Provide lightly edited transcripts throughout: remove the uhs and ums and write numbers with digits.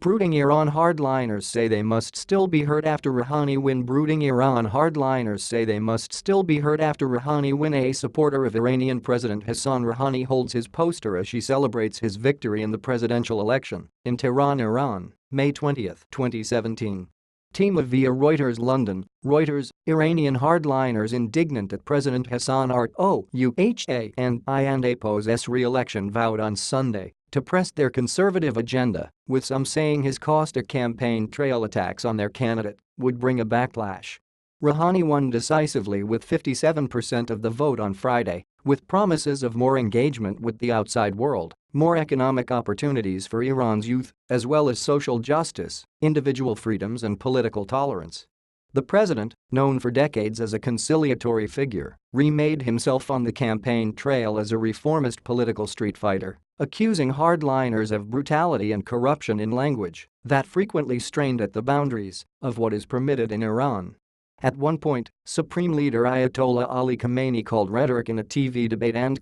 Brooding Iran hardliners say they must still be heard after Rouhani win. Brooding Iran hardliners say they must still be heard after Rouhani win. A supporter of Iranian President Hassan Rouhani holds his poster as she celebrates his victory in the presidential election in Tehran, Iran, May 20, 2017. Team of via Reuters. London, Reuters, Iranian hardliners indignant at President Hassan Rouhani and APO's re-election vowed on Sunday to press their conservative agenda, with some saying his caustic campaign trail attacks on their candidate would bring a backlash. Rouhani won decisively with 57% of the vote on Friday, with promises of more engagement with the outside world, more economic opportunities for Iran's youth, as well as social justice, individual freedoms and political tolerance. The president, known for decades as a conciliatory figure, remade himself on the campaign trail as a reformist political street fighter, accusing hardliners of brutality and corruption in language that frequently strained at the boundaries of what is permitted in Iran. At one point, Supreme Leader Ayatollah Ali Khamenei called rhetoric in a TV debate and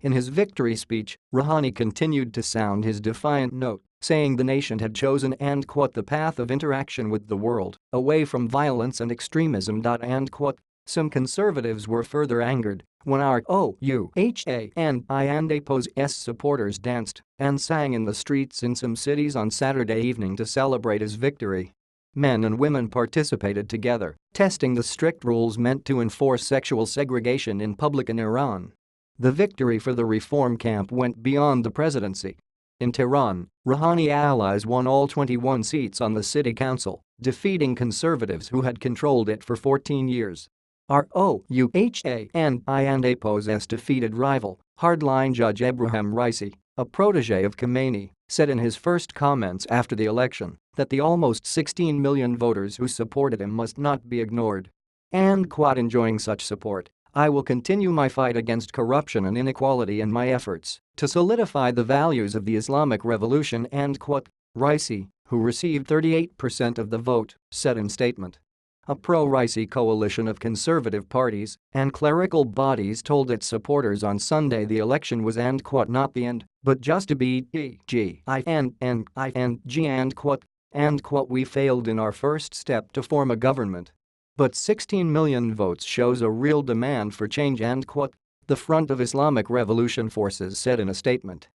in his victory speech, Rouhani continued to sound his defiant note, saying the nation had chosen the path of interaction with the world, away from violence and extremism. Some conservatives were further angered when Rouhani and APO's supporters danced and sang in the streets in some cities on Saturday evening to celebrate his victory. Men and women participated together, testing the strict rules meant to enforce sexual segregation in public in Iran. The victory for the reform camp went beyond the presidency. In Tehran, Rouhani allies won all 21 seats on the city council, defeating conservatives who had controlled it for 14 years. Rouhani and APO's defeated rival, hardline Judge Ebrahim Raisi, a protege of Khamenei, said in his first comments after the election that the almost 16 million voters who supported him must not be ignored. Enjoying such support, I will continue my fight against corruption and inequality and my efforts to solidify the values of the Islamic Revolution. Raisi, who received 38% of the vote, said in statement. A pro-Raisi coalition of conservative parties and clerical bodies told its supporters on Sunday the election was not the end, but just a beginning. We failed in our first step to form a government. But 16 million votes shows a real demand for change. The Front of Islamic Revolution Forces said in a statement.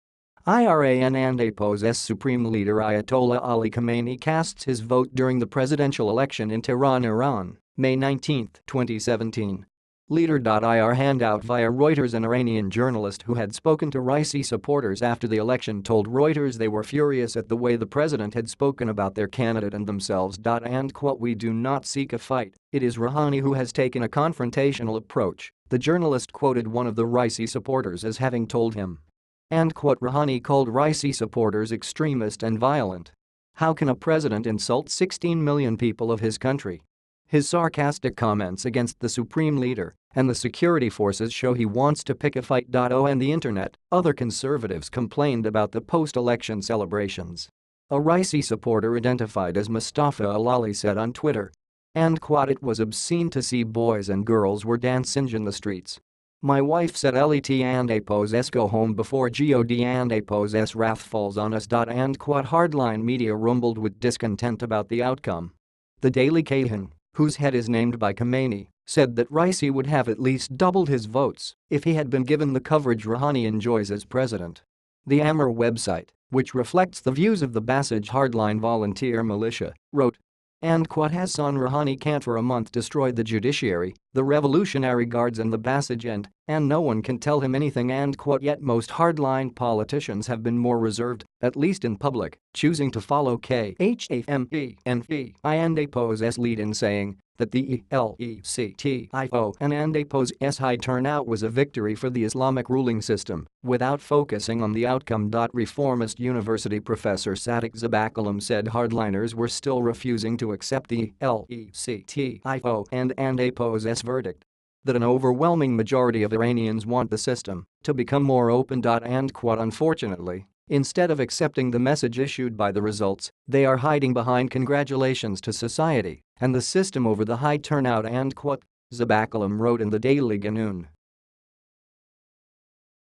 Iran and APO's Supreme Leader Ayatollah Ali Khamenei casts his vote during the presidential election in Tehran, Iran, May 19, 2017. Leader.ir handout via Reuters. An Iranian journalist who had spoken to Raisi supporters after the election told Reuters they were furious at the way the president had spoken about their candidate and themselves. We do not seek a fight, it is Rouhani who has taken a confrontational approach, the journalist quoted one of the Raisi supporters as having told him. Rouhani called Raisi supporters extremist and violent. How can a president insult 16 million people of his country? His sarcastic comments against the supreme leader and the security forces show he wants to pick a fight. On the internet, other conservatives complained about the post-election celebrations. A Raisi supporter identified as Mustafa Alali said on Twitter. It was obscene to see boys and girls were dancing in the streets. My wife said let and APO's go home before God and APO's wrath falls on us. Hardline media rumbled with discontent about the outcome. The Daily Kayhan, whose head is named by Khamenei, said that Raisi would have at least doubled his votes if he had been given the coverage Rouhani enjoys as president. The Amr website, which reflects the views of the Basij hardline volunteer militia, wrote. Hassan Rouhani can't for a month destroy the judiciary, the Revolutionary Guards and the Basij and no one can tell him anything. Yet most hardline politicians have been more reserved, at least in public, choosing to follow Khamenei and APO's lead in saying that the LECTIO and APO's high turnout was a victory for the Islamic ruling system, without focusing on the outcome. Reformist University professor Sadiq Zabakalam said hardliners were still refusing to accept the LECTIO and APO's verdict. That an overwhelming majority of Iranians want the system to become more open. Unfortunately, instead of accepting the message issued by the results, they are hiding behind congratulations to society and the system over the high turnout. Zabakalam wrote in the Daily Ganoon.